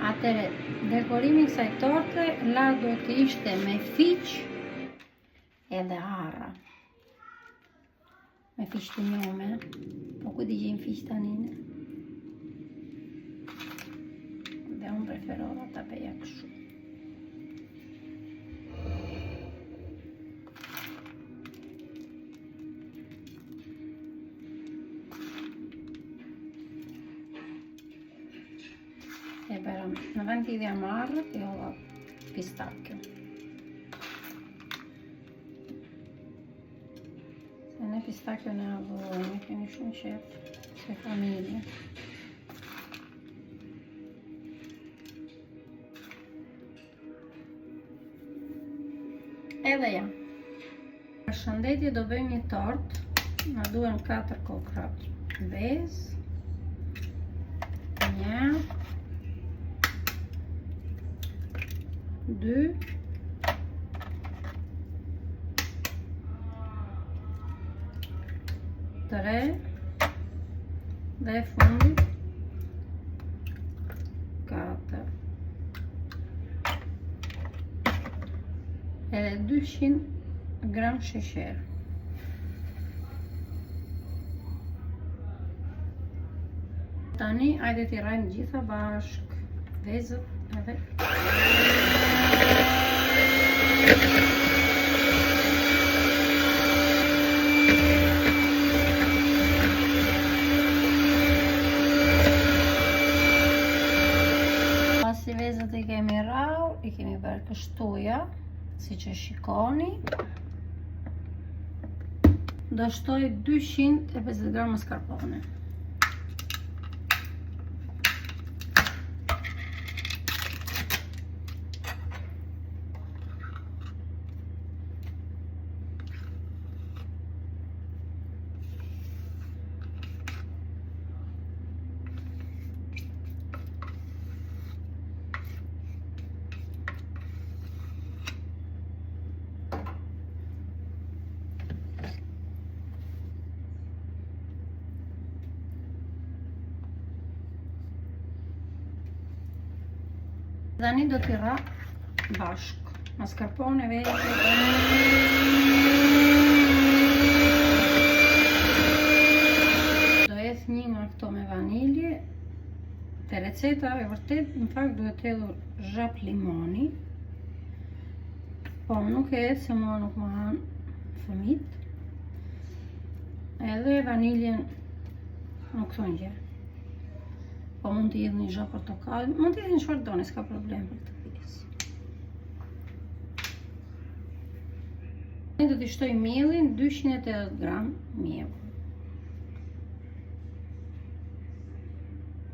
Atëre, dekorimi kësaj torte, la do të ishte me fiq edhe arra. Me fiq të njome, po ku di gjejmë fiq tanine? Dhe unë preferova ta beja kështu. E bërëm, në vend t'i dhja marrët, i ova pistakjo. Se ne pistakjo ne adhurojmë, kemi shumë qef, se familje. Edhe ja. Për shëndetje do bëjmë një tort, na duhen 4 kokra vezë, 1, 2, 3 dhe fundit 4. Edhe 200 gram sheqer. Tani hajde t'i rrajmë gjitha bashk, vezët edhe pasi vezët i kemi rrau, i kemi bërë kështuja, si që shikoni. Do shtoj 250 gram mascarpone. Tani do t'i rra bashk, mascarpone, vezë. Do eth një nga këto me vanilje. Te receta e vërtet, në fakt duhet hedhur zhap limoni. Po nuk e eth se mua nuk më hanë fëmit. Edhe vaniljen nuk thonë gjë. Po mund t'i jedhë një zhap portokall, mund t'i jedhë një çfarë doni, s'ka problem për këtë pjesë. Ne do t'i shtoj mielin, 280 gram miell.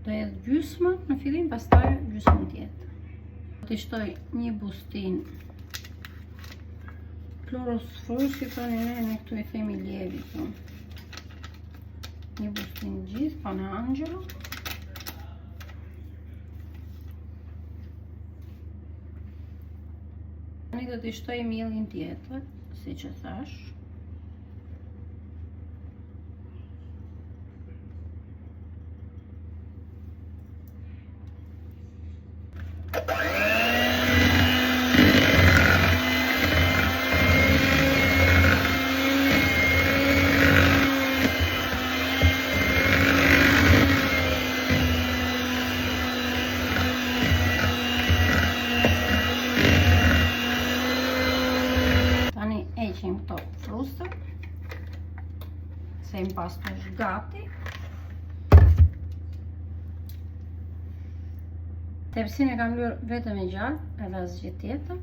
Do jedhë gjysmë në fillim, pastaj gjysmën tjetër. Do t'i shtoj një bustin klorosfur, si thoni ne këtu e themi ljevi këtu. Një bustin gjithë, pa në Angelo. Tani do t'i shtoj mielin tjetër, si që thash. Këto frustër, se impasto është gati. Tepsin e kam lyer vetëm e gjallë, edhe asgjë tjetër.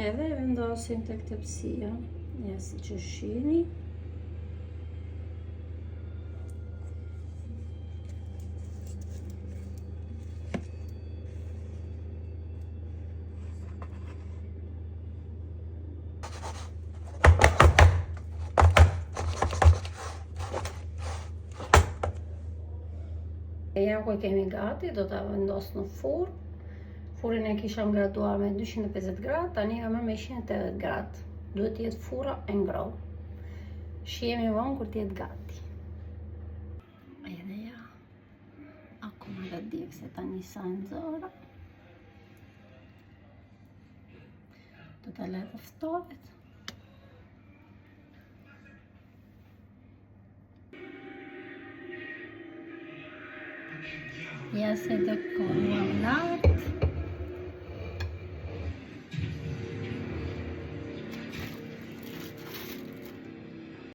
Edhe e vendosim tek tepsia, ja si që shihni. E ja ku e kemi gati, do ta vendos në furrë. Furrin e kisha graduar me 250 gradë, tani kam me 180 gradë. Duhet të jetë furra e ngrohtë. Shihemi vonë kur të jetë gati. Edhe ja, akoma edhe di se tani sa nxora. Do ta lë të ftohet. Ja se do kolla lartë.